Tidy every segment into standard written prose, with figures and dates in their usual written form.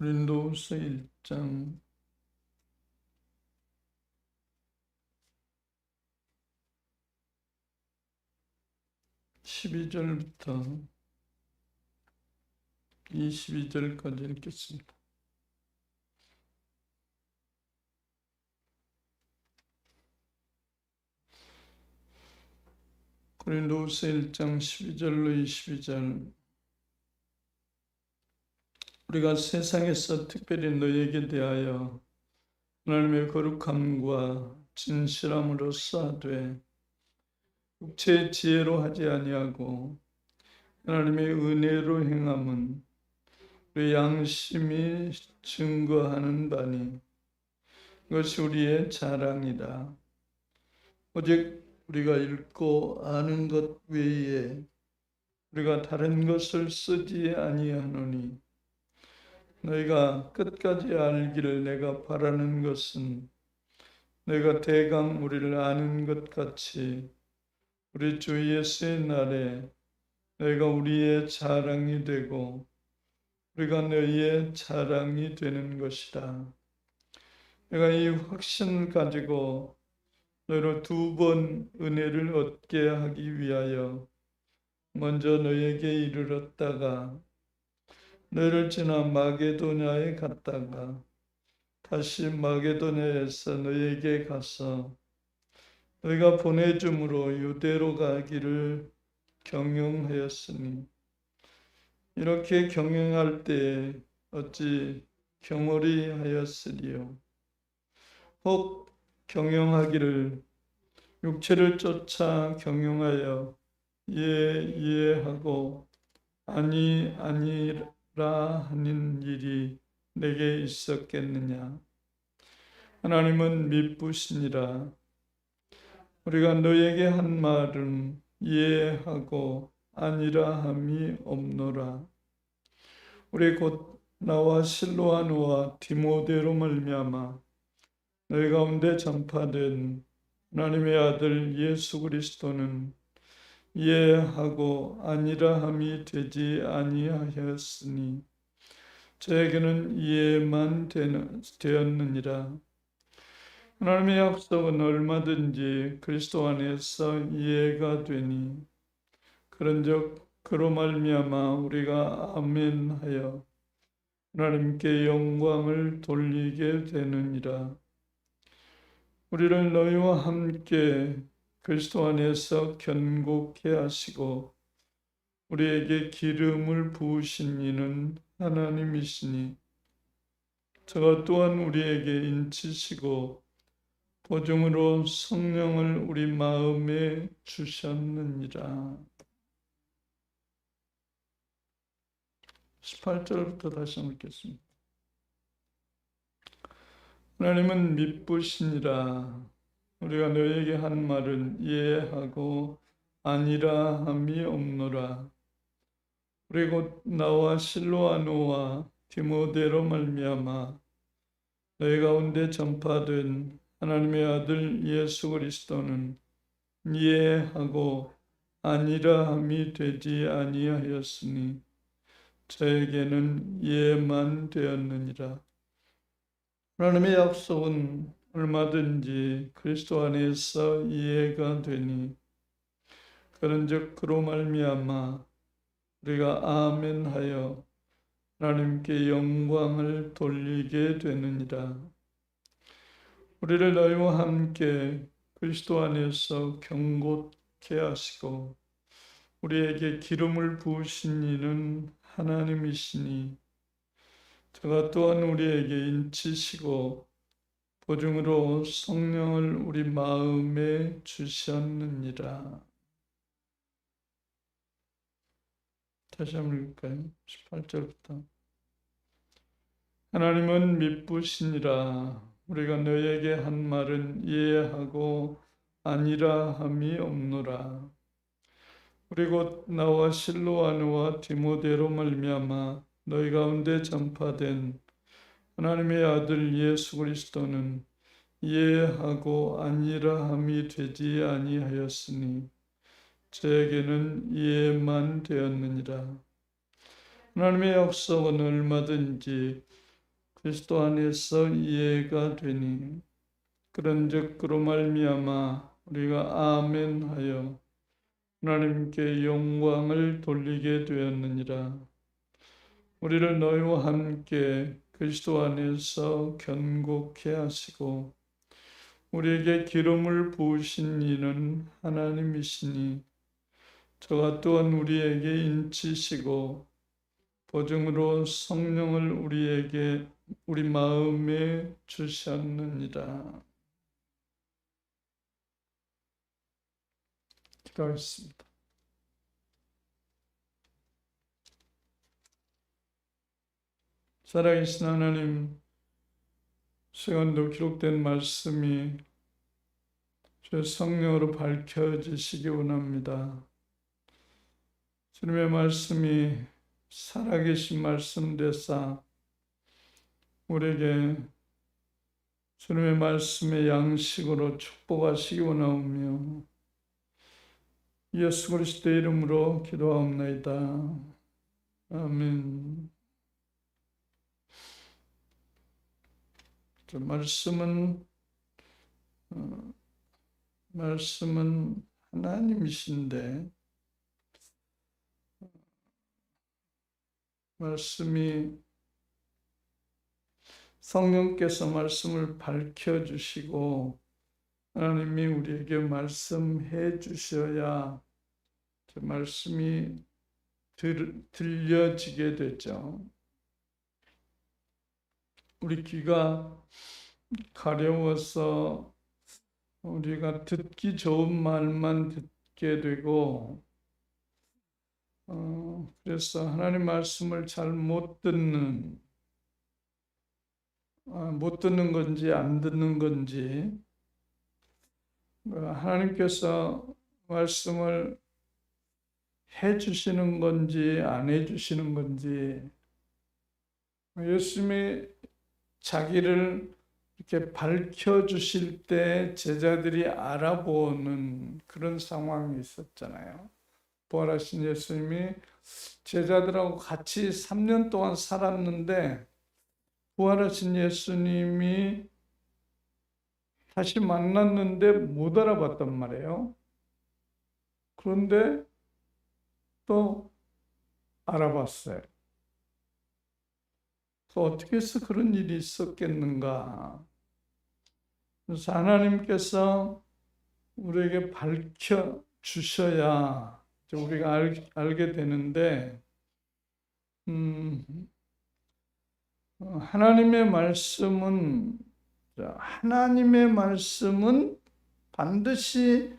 고린도후서 1장 12절부터 22절까지 읽겠습니다. 고린도후서 1장 12절로 22절. 우리가 세상에서 특별히 너희에게 대하여 하나님의 거룩함과 진실함으로써 하되 육체의 지혜로 하지 아니하고 하나님의 은혜로 행함은 우리 양심이 증거하는 바니 이것이 우리의 자랑이다. 오직 우리가 읽고 아는 것 외에 우리가 다른 것을 쓰지 아니하노니 너희가 끝까지 알기를 내가 바라는 것은 너희가 대강 우리를 아는 것 같이 우리 주 예수의 날에 너희가 우리의 자랑이 되고 우리가 너희의 자랑이 되는 것이다. 내가 이 확신을 가지고 너희로 2번 은혜를 얻게 하기 위하여 먼저 너희에게 이르렀다가 너희를 지나 마게도냐에 갔다가 다시 마게도냐에서 너희에게 가서 너희가 보내줌으로 유대로 가기를 경영하였으니 이렇게 경영할 때 어찌 경홀히 하였으리요. 혹 경영하기를 육체를 쫓아 경영하여 하고 아니라 하는 일이 내게 있었겠느냐. 하나님은 미쁘시니라. 우리가 너에게 한 말은 이해하고 아니라 함이 없노라. 우리 곧 나와 실로아노와 디모데로 말미암아 너희 가운데 전파된 하나님의 아들 예수 그리스도는 이해하고 아니라 함이 되지 아니하였으니 저에게는 이해만 되었느니라. 하나님의 약속은 얼마든지 그리스도 안에서 이해가 되니 그런즉 그로 말미암아 우리가 아멘하여 하나님께 영광을 돌리게 되느니라. 우리를 너희와 함께 그리스도 안에서 견고케 하시고 우리에게 기름을 부으신 이는 하나님이시니 저가 또한 우리에게 인치시고 보증으로 성령을 우리 마음에 주셨느니라. 18절부터 다시 한번 읽겠습니다. 하나님은 미쁘시니라. 우리가 너에게 한 말은 이해하고 아니라 함이 없노라. 우리 곧 나와 실로아노와 디모데로 말미암아 너희 가운데 전파된 하나님의 아들 예수 그리스도는 이해하고 아니라 함이 되지 아니하였으니 저에게는 이해만 되었느니라. 하나님의 약속은 얼마든지 그리스도 안에서 이해가 되니 그런즉 그로 말미암아 우리가 아멘하여 하나님께 영광을 돌리게 되느니라. 우리를 너희와 함께 그리스도 안에서 견고케 하시고 우리에게 기름을 부으신 이는 하나님이시니 저가 또한 우리에게 인치시고 보증으로 성령을 우리 마음에 주셨느니라. 다시 한번 읽을까요? 18절부터. 하나님은 미쁘시니라. 우리가 너에게 한 말은 이해하고 아니라 함이 없노라. 우리 곧 나와 실로아노와 디모데로 말미암아 너희 가운데 전파된 하나님의 아들 예수 그리스도는 이해하고 아니라 함이 되지 아니하였으니 저에게는 이해만 되었느니라. 하나님의 약속은 얼마든지 그리스도 안에서 이해가 되니 그런즉 그로 말미암아 우리가 아멘하여 하나님께 영광을 돌리게 되었느니라. 우리를 너희와 함께 그리스도 안에서 견고케 하시고 우리에게 기름을 부으신 이는 하나님이시니 저가 또한 우리에게 인치시고 보증으로 성령을 우리 마음에 주셨느니라. 기도하겠습니다. 살아계신 하나님, 시간도 기록된 말씀이 주의 성령으로 밝혀지시기 원합니다. 주님의 말씀이 살아계신 말씀 되사 우리에게 주님의 말씀의 양식으로 축복하시기 원하오며 예수 그리스도의 이름으로 기도하옵나이다. 아멘. 말씀은 하나님이신데 성령께서 말씀을 밝혀주시고 하나님이 우리에게 말씀해 주셔야 말씀이 들려지게 되죠. 우리 귀가 가려워서 우리가 듣기 좋은 말만 듣게 되고 그래서 하나님 말씀을 잘 못 듣는 건지 안 듣는 건지 하나님께서 말씀을 해주시는 건지 안 해주시는 건지 예수님이 자기를 이렇게 밝혀주실 때 제자들이 알아보는 그런 상황이 있었잖아요. 부활하신 예수님이 제자들하고 같이 3년 동안 살았는데 부활하신 예수님이 다시 만났는데 못 알아봤단 말이에요. 그런데 또 알아봤어요. 어떻게 해서 그런 일이 있었겠는가? 그래서 하나님께서 우리에게 밝혀 주셔야 우리가 알게 되는데 하나님의 말씀은 반드시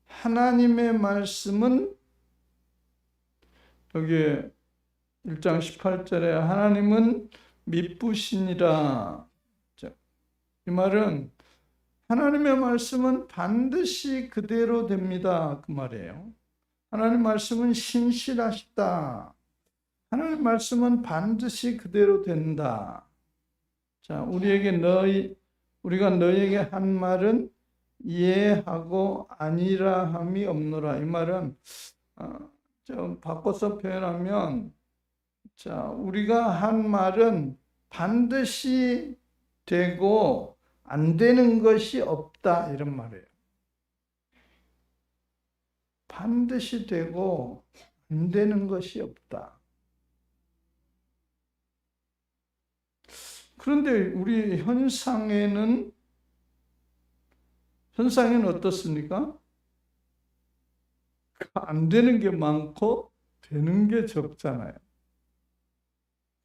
하나님의 말씀은 여기 1장 18절에 하나님은 미쁘시니라. 이 말은 하나님의 말씀은 반드시 그대로 됩니다. 그 말이에요. 하나님 말씀은 신실하시다. 하나님 말씀은 반드시 그대로 된다. 자, 우리가 너희에게 한 말은 이해하고 아니라 함이 없노라. 이 말은 좀 바꿔서 표현하면 자, 우리가 한 말은 반드시 되고 안 되는 것이 없다. 이런 말이에요. 반드시 되고 안 되는 것이 없다. 그런데 우리 현상에는 어떻습니까? 안 되는 게 많고 되는 게 적잖아요.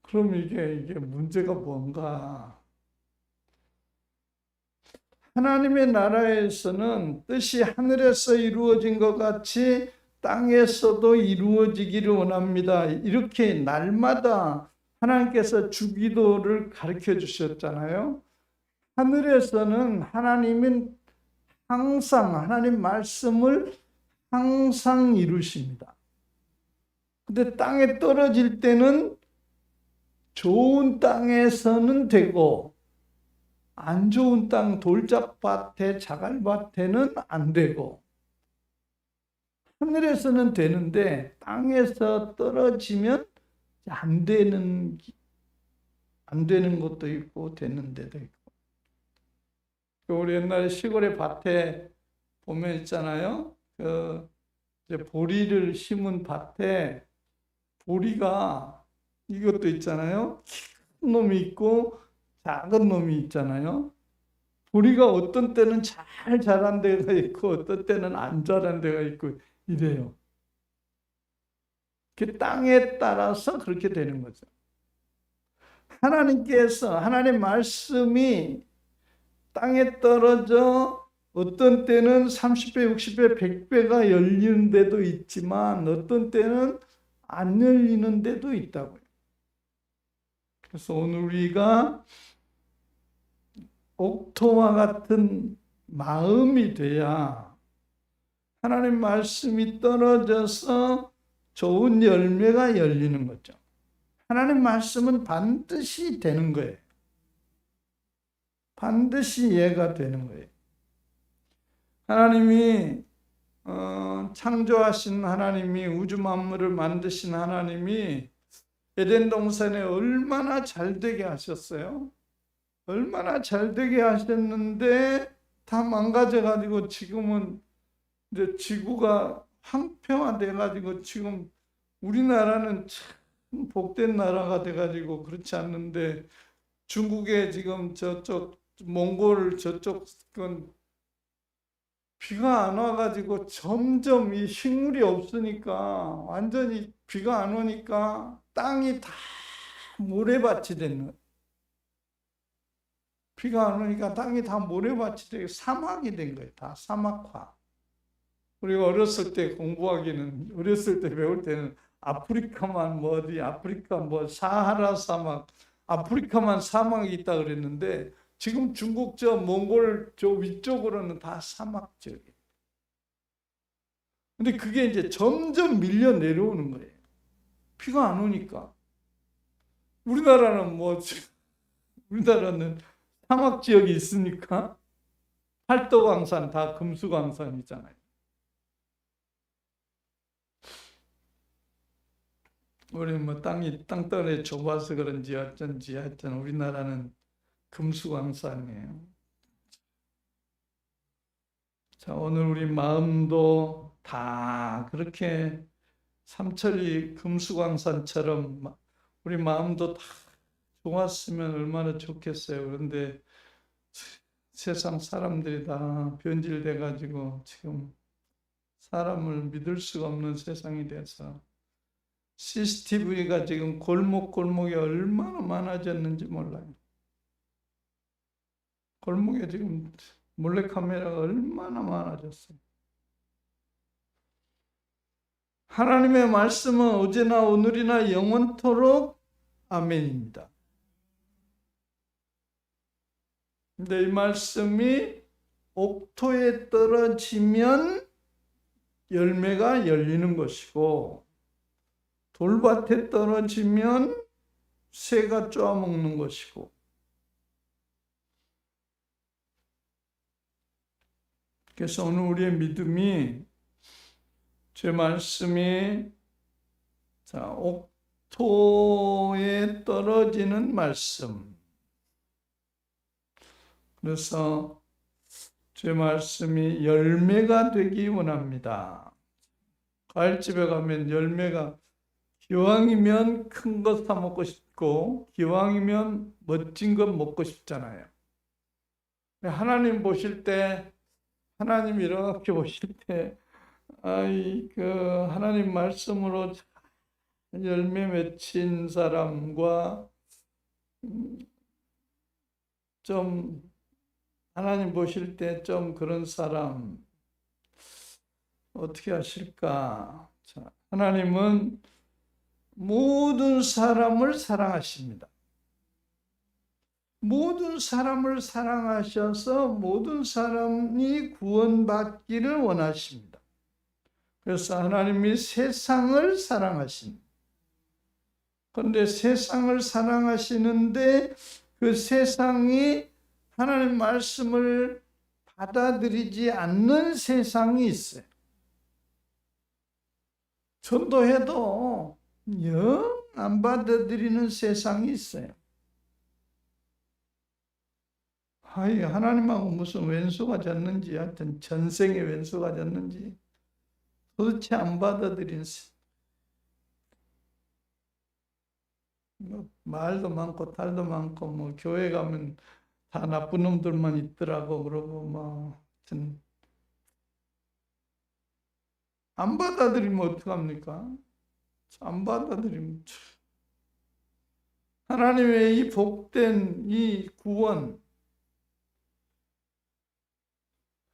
그럼 이게 문제가 뭔가? 하나님의 나라에서는 뜻이 하늘에서 이루어진 것 같이 땅에서도 이루어지기를 원합니다. 이렇게 날마다 하나님께서 주기도를 가르쳐 주셨잖아요. 하늘에서는 하나님은 하나님 말씀을 항상 이루십니다. 근데 땅에 떨어질 때는 좋은 땅에서는 되고 안 좋은 땅, 돌짝밭에, 자갈밭에는 안 되고 하늘에서는 되는데 땅에서 떨어지면 안 되는 안 되는 것도 있고 되는 데도 있고. 우리 옛날에 시골의 밭에 보면 있잖아요. 이제 보리를 심은 밭에 보리가 이것도 있잖아요. 큰 놈이 있고 작은 놈이 있잖아요. 보리가 어떤 때는 잘 자란 데가 있고 어떤 때는 안 자란 데가 있고 이래요. 그 땅에 따라서 그렇게 되는 거죠. 하나님께서 하나님의 말씀이 땅에 떨어져 어떤 때는 30배, 60배, 100배가 열리는 데도 있지만 어떤 때는 안 열리는 데도 있다고요. 그래서 오늘 우리가 옥토와 같은 마음이 돼야 하나님 말씀이 떨어져서 좋은 열매가 열리는 거죠. 하나님 말씀은 반드시 되는 거예요. 반드시 이해가 되는 거예요. 하나님이 창조하신 하나님이 우주 만물을 만드신 하나님이 에덴 동산에 얼마나 잘 되게 하셨어요. 얼마나 잘 되게 하셨는데 다 망가져 가지고 지금은 이제 지구가 황폐화돼 가지고 지금 우리나라는 참 복된 나라가 돼 가지고 그렇지 않는데 중국에 지금 저쪽 몽골 저쪽은 비가 안 와가지고 점점 이 식물이 없으니까 완전히 비가 안 오니까 땅이 다 모래밭이 되는 거예요. 비가 안 오니까 땅이 다 모래밭이 되고 사막이 된 거예요. 다 사막화. 우리가 어렸을 때 공부하기는 어렸을 때 배울 때는 아프리카만 뭐 어디 아프리카 뭐 사하라 사막 아프리카만 사막이 있다 그랬는데 지금 중국 저 몽골 저 위쪽으로는 다 사막 지역이에요. 근데 그게 이제 점점 밀려 내려오는 거예요. 비가 안 오니까. 우리나라는 사막 지역이 있으니까 팔도강산 다 금수강산이잖아요. 우리 뭐 땅덩어리 좁아서 그런지 어쩐지 하여튼 우리나라는 금수강산이에요. 자, 오늘 우리 마음도 다 그렇게 삼천리 금수강산처럼 우리 마음도 다 좋았으면 얼마나 좋겠어요. 그런데 세상 사람들이 다 변질돼 가지고 지금 사람을 믿을 수가 없는 세상이 돼서 CCTV가 지금 골목골목에 얼마나 많아졌는지 몰라요. 골목에 지금 몰래카메라가 얼마나 많아졌어요. 하나님의 말씀은 어제나 오늘이나 영원토록 아멘입니다. 근데 이 말씀이 옥토에 떨어지면 열매가 열리는 것이고 돌밭에 떨어지면 새가 쪼아먹는 것이고 그래서 오늘 우리의 믿음이 제 말씀이 자, 옥토에 떨어지는 말씀. 그래서 제 말씀이 열매가 되기 원합니다. 과일집에 가면 열매가 기왕이면 큰 거 사 먹고 싶고 기왕이면 멋진 거 먹고 싶잖아요. 하나님 보실 때 하나님 이렇게 보실 때 하나님 말씀으로 열매 맺힌 사람과 좀 하나님 보실 때 좀 그런 사람 어떻게 하실까? 자, 하나님은 모든 사람을 사랑하십니다. 모든 사람을 사랑하셔서 모든 사람이 구원받기를 원하십니다. 그래서 하나님이 세상을 사랑하십니다. 그런데 세상을 사랑하시는데 그 세상이 하나님 말씀을 받아들이지 않는 세상이 있어요. 전도해도 영 안 받아들이는 세상이 있어요. 하나님하고 무슨 왼수가 졌는지, 하여튼 전생에 왼수가 졌는지 도대체 안 받아들인, 말도 많고 탈도 많고, 교회 가면 다 나쁜 놈들만 있더라고. 그러고 하여튼 안 받아들이면 어떡합니까? 안 받아들이면 하나님의 이 복된 이 구원,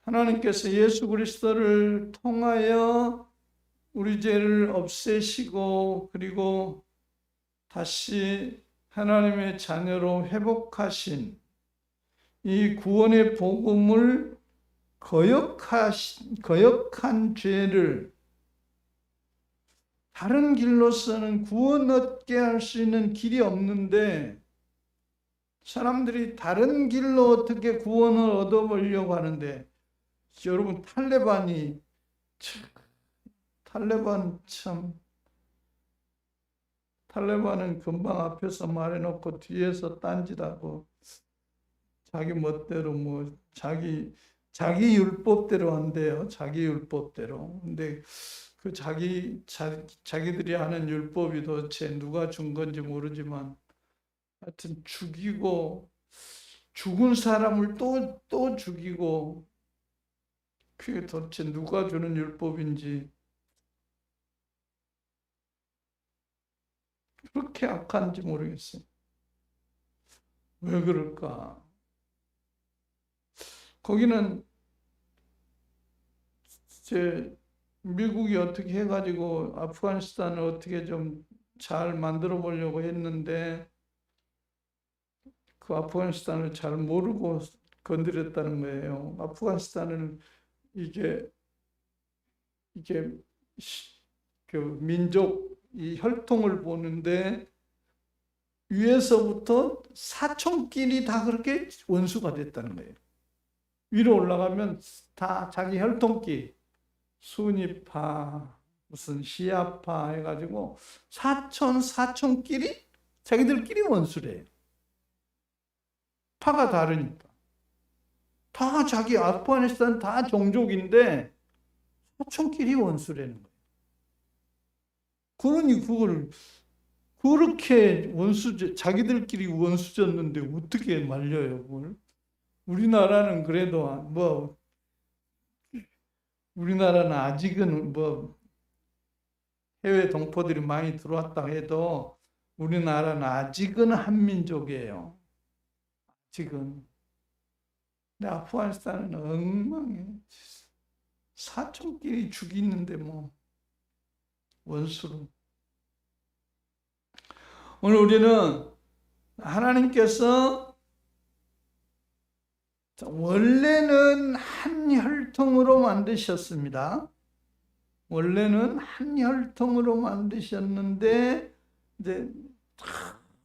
하나님께서 예수 그리스도를 통하여 우리 죄를 없애시고 그리고 다시 하나님의 자녀로 회복하신 이 구원의 복음을 거역한 죄를 다른 길로서는 구원 얻게 할 수 있는 길이 없는데, 사람들이 다른 길로 어떻게 구원을 얻어보려고 하는데, 여러분 탈레반은 금방 앞에서 말해놓고 뒤에서 딴짓하고 자기 멋대로 자기 율법대로 한대요. 자기 율법대로. 근데 그 자기들이 하는 율법이 도대체 누가 준 건지 모르지만 하여튼 죽이고 죽은 사람을 또 죽이고, 그게 도대체 누가 주는 율법인지 그렇게 악한지 모르겠어요. 왜 그럴까? 거기는 미국이 어떻게 해가지고 아프가니스탄을 어떻게 좀 잘 만들어 보려고 했는데 그 아프가니스탄을 잘 모르고 건드렸다는 거예요. 아프가니스탄은 이게 그 민족 이 혈통을 보는데 위에서부터 사촌끼리 다 그렇게 원수가 됐다는 거예요. 위로 올라가면 다 자기 혈통끼리 수니파 무슨 시아파 해가지고 사촌끼리 자기들끼리 원수래요. 파가 다르니까. 다 자기 아프가니스탄 다 종족인데 사촌끼리 원수라는 거예요. 그러니 그걸 그렇게 자기들끼리 원수졌는데 어떻게 말려요, 그걸? 우리나라는 그래도 우리나라는 아직은 해외 동포들이 많이 들어왔다 해도 우리나라는 아직은 한민족이에요. 아직은. 근데 아프가니스탄은 엉망이에요. 사촌끼리 죽이는데 원수로. 오늘 우리는 하나님께서 원래는 한 혈통으로 만드셨습니다. 원래는 한 혈통으로 만드셨는데 이제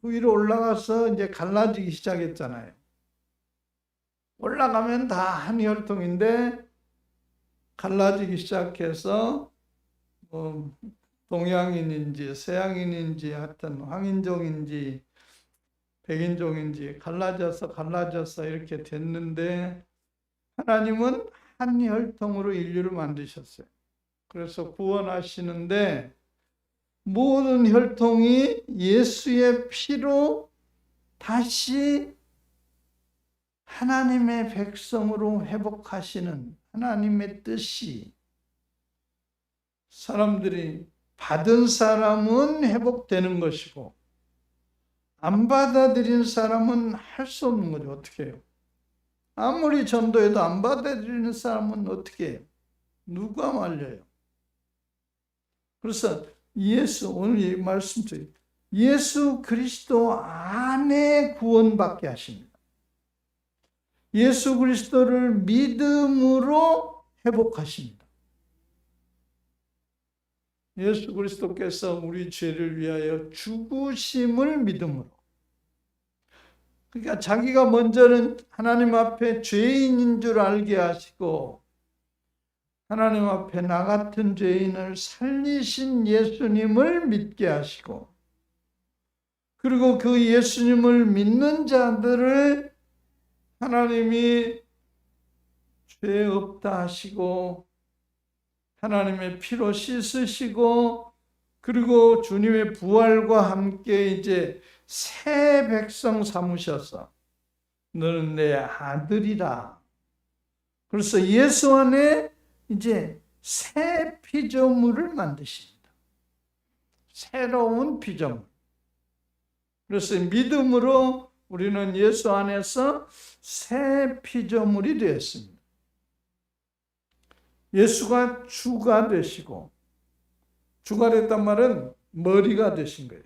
위로 올라가서 이제 갈라지기 시작했잖아요. 올라가면 다 한 혈통인데 갈라지기 시작해서 동양인인지 서양인인지 하여튼 황인종인지 백인종인지 갈라져서 이렇게 됐는데 하나님은 한 혈통으로 인류를 만드셨어요. 그래서 구원하시는데 모든 혈통이 예수의 피로 다시 하나님의 백성으로 회복하시는 하나님의 뜻이, 사람들이 받은 사람은 회복되는 것이고 안 받아들인 사람은 할 수 없는 거죠. 어떻게 해요? 아무리 전도해도 안 받아들이는 사람은 어떻게 해요? 누가 말려요? 그래서 오늘 이 말씀처럼 예수 그리스도 안에 구원받게 하십니다. 예수 그리스도를 믿음으로 회복하십니다. 예수 그리스도께서 우리 죄를 위하여 죽으심을 믿음으로. 그러니까 자기가 먼저는 하나님 앞에 죄인인 줄 알게 하시고 하나님 앞에 나 같은 죄인을 살리신 예수님을 믿게 하시고, 그리고 그 예수님을 믿는 자들을 하나님이 죄 없다 하시고 하나님의 피로 씻으시고 그리고 주님의 부활과 함께 이제 새 백성 삼으셔서 너는 내 아들이라. 그래서 예수 안에 이제 새 피조물을 만드십니다. 새로운 피조물. 그래서 믿음으로 우리는 예수 안에서 새 피조물이 되었습니다. 예수가 주가 되시고, 주가 됐단 말은 머리가 되신 거예요.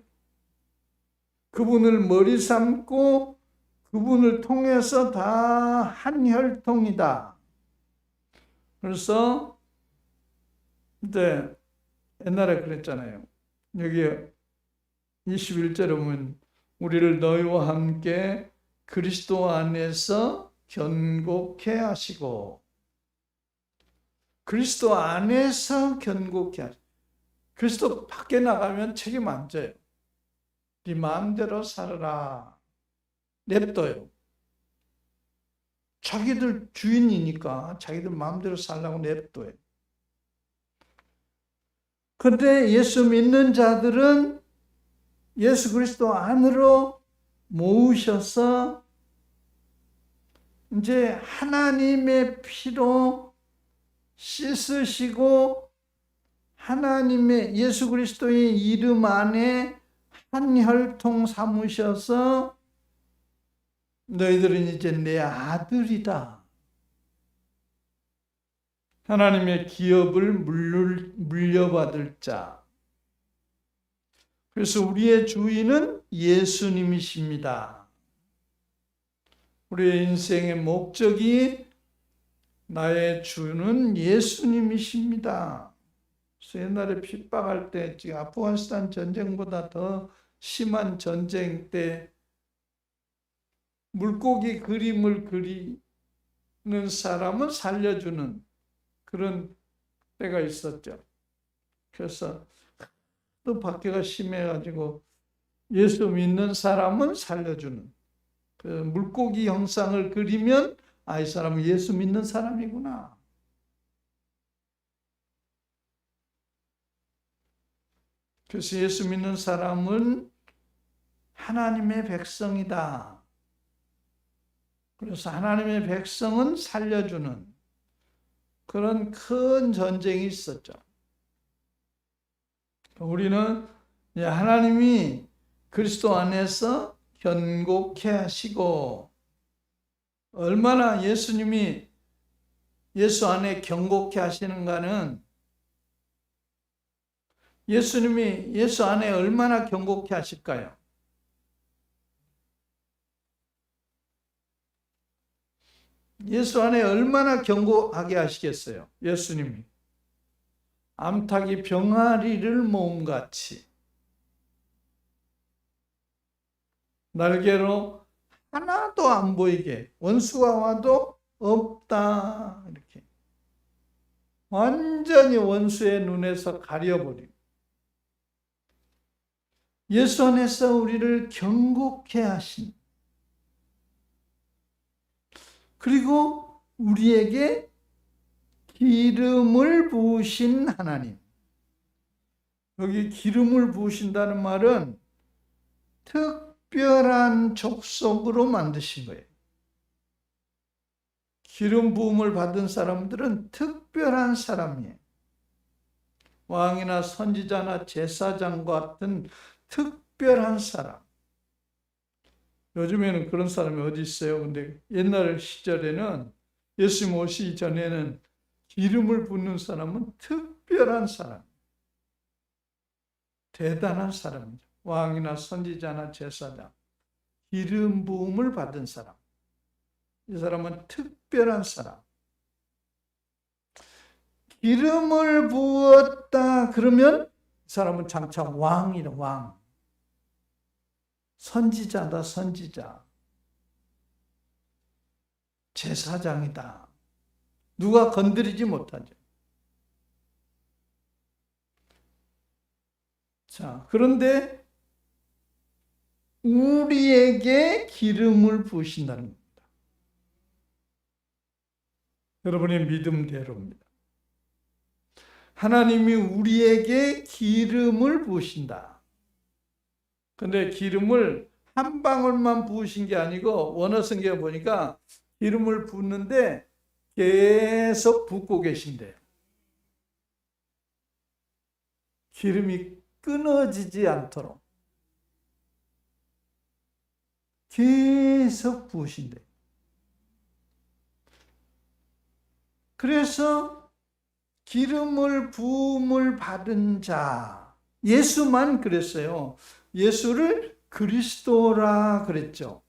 그분을 머리 삼고 그분을 통해서 다 한 혈통이다. 그래서 이제 옛날에 그랬잖아요. 여기 21절에 보면 우리를 너희와 함께 그리스도 안에서 견고케 하시고, 그리스도 안에서 견고케 하시고, 그리스도 밖에 나가면 책임 안 져요. 네 마음대로 살아라. 냅둬요. 자기들 주인이니까 자기들 마음대로 살라고 냅둬요. 그런데 예수 믿는 자들은 예수 그리스도 안으로 모으셔서 이제 하나님의 피로 씻으시고 하나님의 예수 그리스도의 이름 안에 한 혈통 삼으셔서 너희들은 이제 내 아들이다. 하나님의 기업을 물려받을 자. 그래서 우리의 주인은 예수님이십니다. 우리의 인생의 목적이 나의 주는 예수님이십니다. 그래서 옛날에 핍박할 때 지금 아프가니스탄 전쟁보다 더 심한 전쟁 때 물고기 그림을 그리는 사람은 살려주는 그런 때가 있었죠. 그래서 또 박해가 심해가지고 예수 믿는 사람은 살려주는 그 물고기 형상을 그리면 이 사람은 예수 믿는 사람이구나. 그래서 예수 믿는 사람은 하나님의 백성이다. 그래서 하나님의 백성은 살려주는 그런 큰 전쟁이 있었죠. 우리는 하나님이 그리스도 안에서 견고케 하시고, 얼마나 예수님이 예수 안에 견고케 하시는가는 예수님이 예수 안에 얼마나 견고케 하실까요? 예수 안에 얼마나 견고하게 하시겠어요? 예수님이 암탉이 병아리를 모음같이 날개로 하나도 안 보이게 원수가 와도 없다 이렇게 완전히 원수의 눈에서 가려버리고 예수 안에서 우리를 견고케 하신, 그리고 우리에게 기름을 부으신 하나님. 여기 기름을 부으신다는 말은 특별한 족속으로 만드신 거예요. 기름 부음을 받은 사람들은 특별한 사람이에요. 왕이나 선지자나 제사장 같은 특별한 사람. 요즘에는 그런 사람이 어디 있어요? 근데 옛날 시절에는 예수님 오시기 전에는 기름을 붓는 사람은 특별한 사람, 대단한 사람이죠. 왕이나 선지자나 제사장, 기름 부음을 받은 사람. 이 사람은 특별한 사람. 기름을 부었다 그러면 이 사람은 장차 왕이다, 왕. 선지자다, 선지자. 제사장이다. 누가 건드리지 못하죠. 자, 그런데 우리에게 기름을 부으신다는 겁니다. 여러분의 믿음대로입니다. 하나님이 우리에게 기름을 부으신다. 근데 기름을 한 방울만 부으신 게 아니고 원어 성경에 보니까 기름을 붓는데 계속 붓고 계신대요. 기름이 끊어지지 않도록 계속 부으신대요. 그래서 기름을 부음을 받은 자, 예수만 그랬어요. 예수를 그리스도라 그랬죠.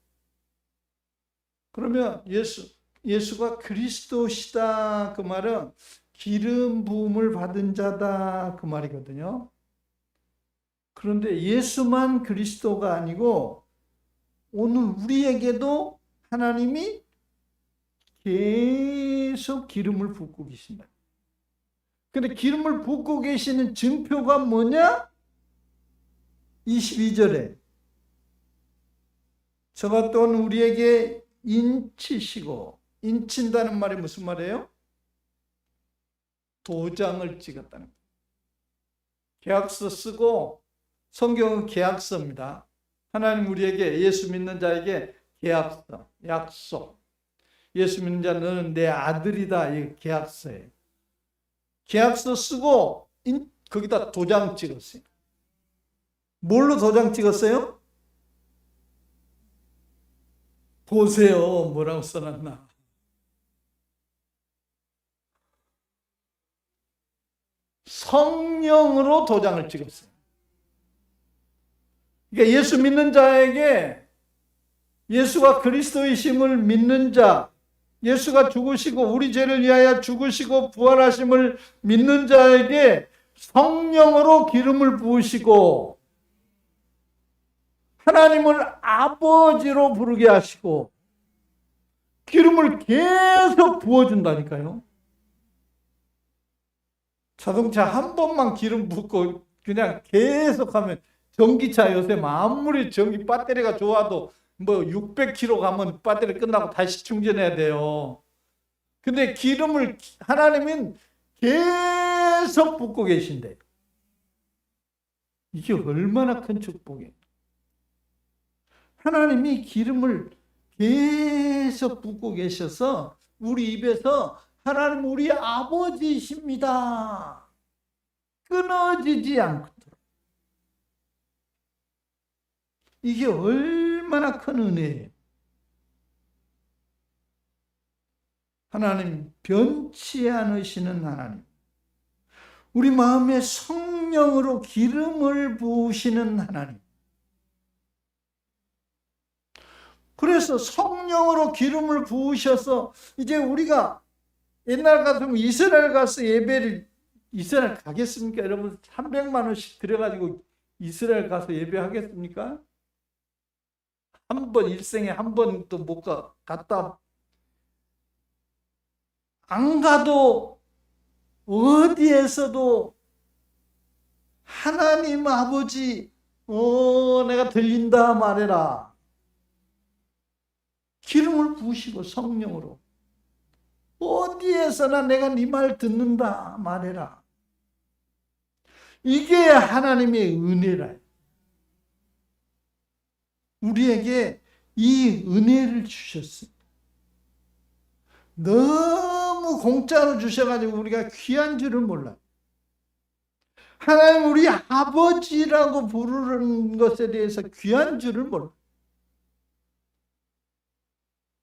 그러면 예수가 그리스도시다 그 말은 기름 부음을 받은 자다 그 말이거든요. 그런데 예수만 그리스도가 아니고 오늘 우리에게도 하나님이 계속 기름을 붓고 계신다. 근데 기름을 붓고 계시는 증표가 뭐냐? 22절에 저가 또한 우리에게 인치시고, 인친다는 말이 무슨 말이에요? 도장을 찍었다는 거예요. 계약서 쓰고, 성경은 계약서입니다. 하나님 우리에게, 예수 믿는 자에게 계약서, 약속. 예수 믿는 자 너는 내 아들이다. 이 계약서예요. 계약서 쓰고 거기다 도장 찍었어요. 뭘로 도장 찍었어요? 보세요. 뭐라고 써놨나. 성령으로 도장을 찍었어요. 그러니까 예수 믿는 자에게 예수가 그리스도이심을 믿는 자, 예수가 죽으시고 우리 죄를 위하여 죽으시고 부활하심을 믿는 자에게 성령으로 기름을 부으시고 하나님을 아버지로 부르게 하시고 기름을 계속 부어준다니까요. 자동차 한 번만 기름 붓고 그냥 계속하면, 전기차 요새 아무리 전기 배터리가 좋아도 뭐 600km 가면 배터리 끝나고 다시 충전해야 돼요. 근데 기름을 하나님은 계속 붓고 계신데 이게 얼마나 큰 축복이에요. 하나님이 기름을 계속 붓고 계셔서 우리 입에서 하나님 우리 아버지이십니다. 끊어지지 않도록. 이게 얼마나 큰 은혜예요. 하나님 변치 않으시는 하나님. 우리 마음에 성령으로 기름을 부으시는 하나님. 그래서 성령으로 기름을 부으셔서 이제 우리가 옛날 같으면 이스라엘 가서 예배를, 이스라엘 가겠습니까? 여러분 300만 원씩 들여가지고 이스라엘 가서 예배하겠습니까? 한 번, 일생에 한 번도 못 갔다 안 가도 어디에서도 하나님 아버지 내가 들린다 말해라. 기름을 부으시고 성령으로 어디에서나 내가 네 말 듣는다 말해라. 이게 하나님의 은혜라. 우리에게 이 은혜를 주셨습니다. 너무 공짜로 주셔가지고 우리가 귀한 줄을 몰라요. 하나님 우리 아버지라고 부르는 것에 대해서 귀한 줄을 몰라요.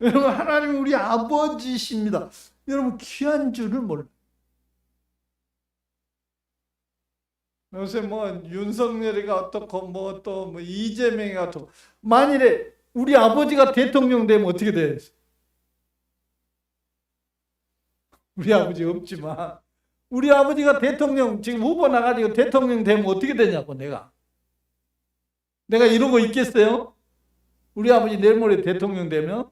여러분 하나님 우리 아버지십니다. 여러분 귀한 줄을 몰라요. 요새 뭐 윤석열이가 어떻고 뭐 또 뭐 이재명이 어떻고, 만일에 우리 아버지가 대통령 되면 어떻게 돼? 우리 아버지 없지만 우리 아버지가 대통령 지금 후보 나가지고 대통령 되면 어떻게 되냐고. 내가 이러고 있겠어요? 우리 아버지 내일 모레 대통령 되면?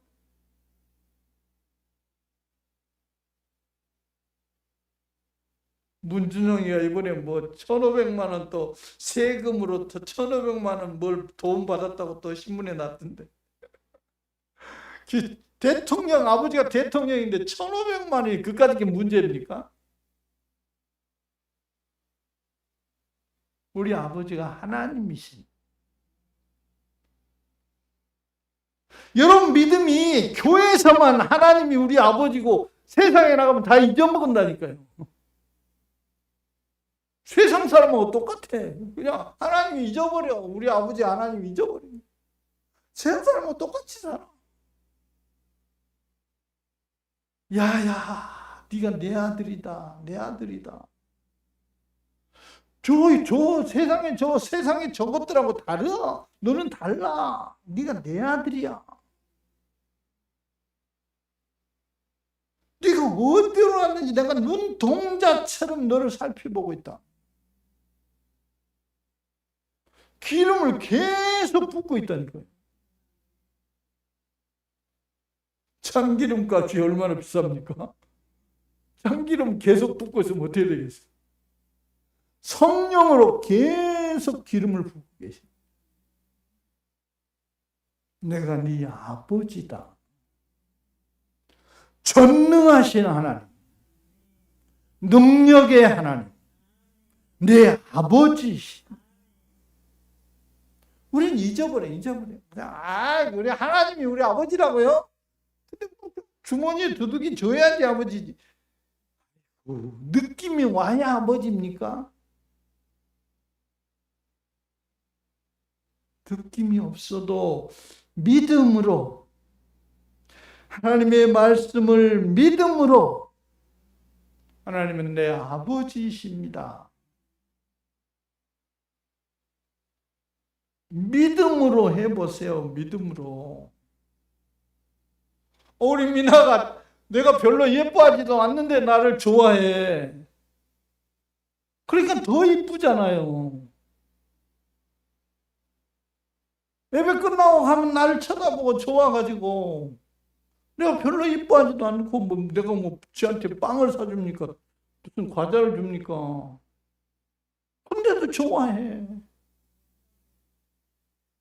문준영이가 이번에 뭐 1,500만 원 또 세금으로 또 1,500만 원 뭘 도움 받았다고 또 신문에 났던데. 대통령, 아버지가 대통령인데 1,500만이 그까짓 게 문제입니까? 우리 아버지가 하나님이신. 여러분 믿음이 교회에서만 하나님이 우리 아버지고 세상에 나가면 다 잊어먹은다니까요. 세상 사람하고 똑같아. 그냥 하나님 잊어버려. 우리 아버지 하나님 잊어버려. 세상 사람하고 똑같이 살아. 야야, 네가 내 아들이다. 내 아들이다. 세상에 저것들하고 다르. 너는 달라. 네가 내 아들이야. 네가 어디로 왔는지 내가 눈동자처럼 너를 살펴보고 있다. 기름을 계속 붓고 있다니까요. 참기름값이 얼마나 비쌉니까? 참기름 계속 붓고 있으면 어떻게 되겠어요? 성령으로 계속 기름을 붓고 계시. 내가 네 아버지다. 전능하신 하나님, 능력의 하나님, 내 아버지시. 우린 잊어버려. 우리 하나님이 우리 아버지라고요? 근데 주머니에 두둑이 줘야지 아버지지. 느낌이 와야 아버지입니까? 느낌이 없어도 믿음으로, 하나님의 말씀을 믿음으로, 하나님은 내 아버지이십니다. 믿음으로 해보세요. 믿음으로. 우리 미나가 내가 별로 예뻐하지도 않는데 나를 좋아해. 그러니까 더 이쁘잖아요. 예배 끝나고 가면 나를 쳐다보고 좋아가지고, 내가 별로 이뻐하지도 않고 내가 지한테 빵을 사줍니까? 무슨 과자를 줍니까? 근데도 좋아해.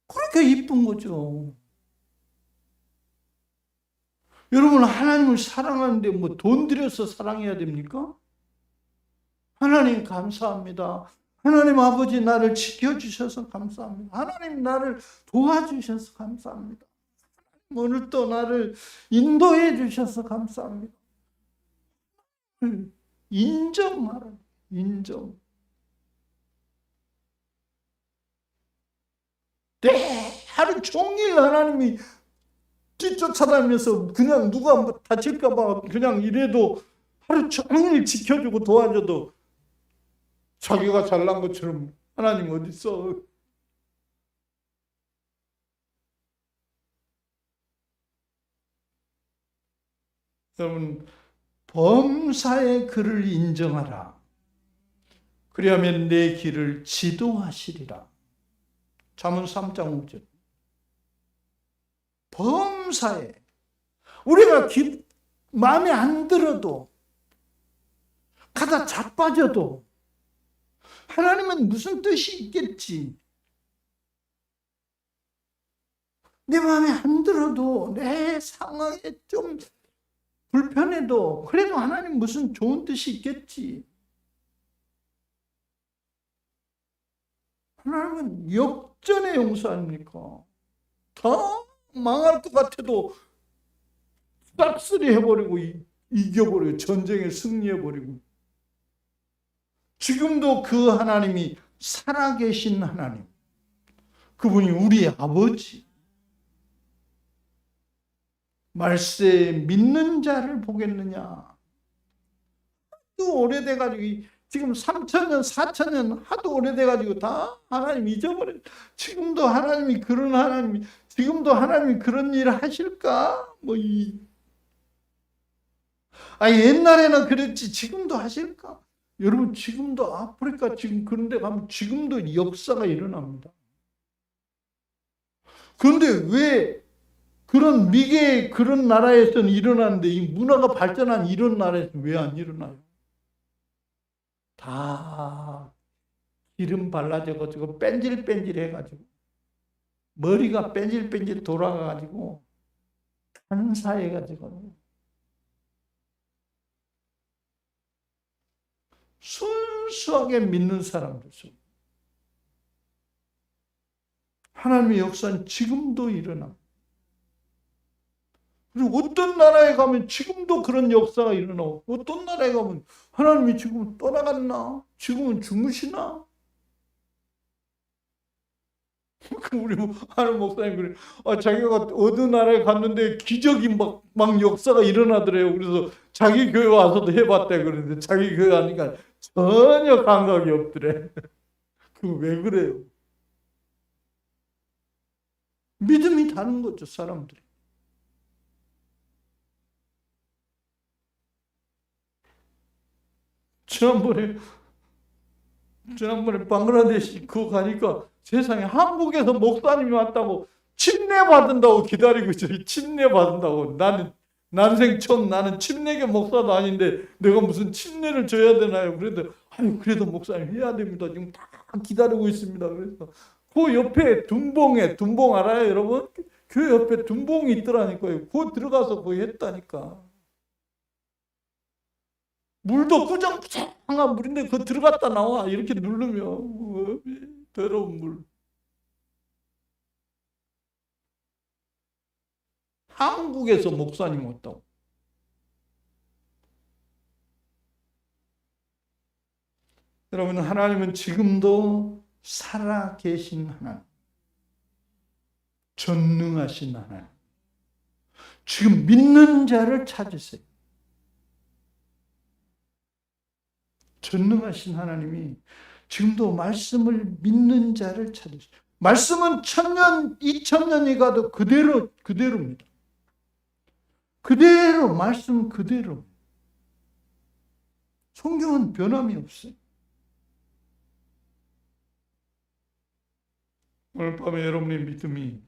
그렇게 이쁜 거죠. 여러분, 하나님을 사랑하는데 돈 들여서 사랑해야 됩니까? 하나님 감사합니다. 하나님 아버지 나를 지켜주셔서 감사합니다. 하나님 나를 도와주셔서 감사합니다. 오늘 또 나를 인도해 주셔서 감사합니다. 인정하라. 인정. 하루 종일 하나님이 뒤쫓아다니면서 그냥 누가 다칠까봐 그냥 이래도 하루 종일 지켜주고 도와줘도 자기가 잘난 것처럼 하나님 어디 있어? 여러분, 범사의 그를 인정하라. 그리하면 내 길을 지도하시리라. 잠언 3장 5절. 범사에 우리가 마음에 안 들어도, 가다 자빠져도 하나님은 무슨 뜻이 있겠지. 내 마음에 안 들어도, 내 상황에 좀 불편해도 그래도 하나님 무슨 좋은 뜻이 있겠지. 하나님은 역전의 용서 아닙니까? 다 망할 것 같아도 싹쓸이 해버리고 이겨버리고 전쟁에 승리해버리고. 지금도 그 하나님이 살아계신 하나님, 그분이 우리 아버지. 말세에 믿는 자를 보겠느냐. 또 오래돼가지고 지금 3,000년 4,000년 하도 오래돼가지고 다 하나님 잊어버려. 지금도 하나님이 그런 하나님이, 지금도 하나님이 그런 일을 하실까? 옛날에는 그랬지 지금도 하실까? 여러분, 지금도 아프리카 지금 그런 데 가면 지금도 역사가 일어납니다. 그런데 왜 그런 미개 그런 나라에서는 일어나는데 이 문화가 발전한 이런 나라에서는 왜 안 일어나요? 다 기름 발라져가지고 뺀질뺀질 해가지고 머리가 뺀질뺀질 돌아가가지고 한사해가지고 순수하게 믿는 사람들 속 하나님의 역사는 지금도 일어나. 그리고 어떤 나라에 가면 지금도 그런 역사가 일어나고, 어떤 나라에 가면 하나님이 지금 떠나갔나? 지금은 주무시나? 우리 하는 목사님 그래. 자기가 어느 나라에 갔는데 기적이 막 역사가 일어나더래요. 그래서 자기 교회 와서도 해봤대. 그러는데 자기 교회 하니까 전혀 감각이 없더래. 그 왜 그래요? 믿음이 다른 거죠, 사람들이. 지난번에 방글라데시 그거 가니까 세상에 한국에서 목사님이 왔다고 침례받는다고 기다리고 있어요. 침례받는다고. 나는 난생 처음 나는 침례교 목사도 아닌데 내가 무슨 침례를 줘야 되나요? 그래도 목사님 해야 됩니다. 지금 다 기다리고 있습니다. 그래서 그 옆에 둔봉 알아요, 여러분? 교회 옆에 둔봉이 있더라니까요. 그 들어가서 거기 했다니까. 물도 꾸정꾸정한 물인데 그거 들어갔다 나와. 이렇게 누르면 더러운 물. 한국에서 목사님 왔다고. 여러분, 하나님은 지금도 살아계신 하나님, 전능하신 하나님. 지금 믿는 자를 찾으세요. 전능하신 하나님이 지금도 말씀을 믿는 자를 찾으세요. 말씀은 1000년, 2000년이 가도 그대로입니다. 그대로, 말씀 그대로. 성경은 변함이 없어요. 오늘 밤에 여러분의 믿음이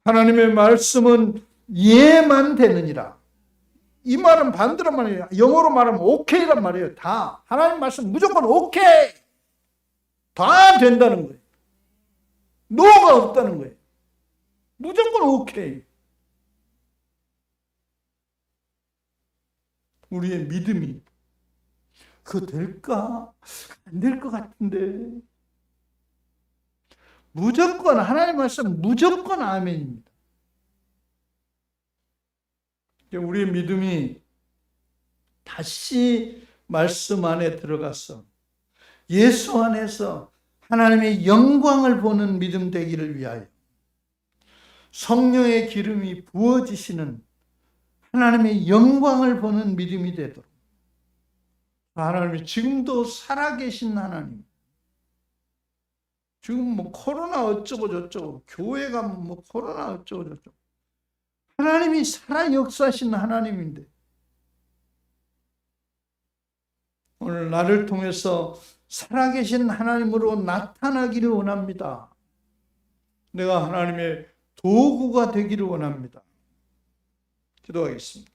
하나님의 말씀은 예만 되느니라. 이 말은 반대로 말이에요. 영어로 말하면 오케이란 말이에요. 다. 하나님 말씀 무조건 오케이. 다 된다는 거예요. 노가 없다는 거예요. 무조건 오케이. 우리의 믿음이 그거 될까? 안 될 것 같은데. 무조건 하나님 말씀 무조건 아멘입니다. 우리의 믿음이 다시 말씀 안에 들어가서 예수 안에서 하나님의 영광을 보는 믿음 되기를 위하여 성령의 기름이 부어지시는 하나님의 영광을 보는 믿음이 되도록 하나님이 지금도 살아계신 하나님, 지금 코로나 어쩌고 저쩌고 교회 가면 코로나 어쩌고 저쩌고 하나님이 살아 역사하신 하나님인데 오늘 나를 통해서 살아계신 하나님으로 나타나기를 원합니다. 내가 하나님의 도구가 되기를 원합니다. 기도하겠습니다.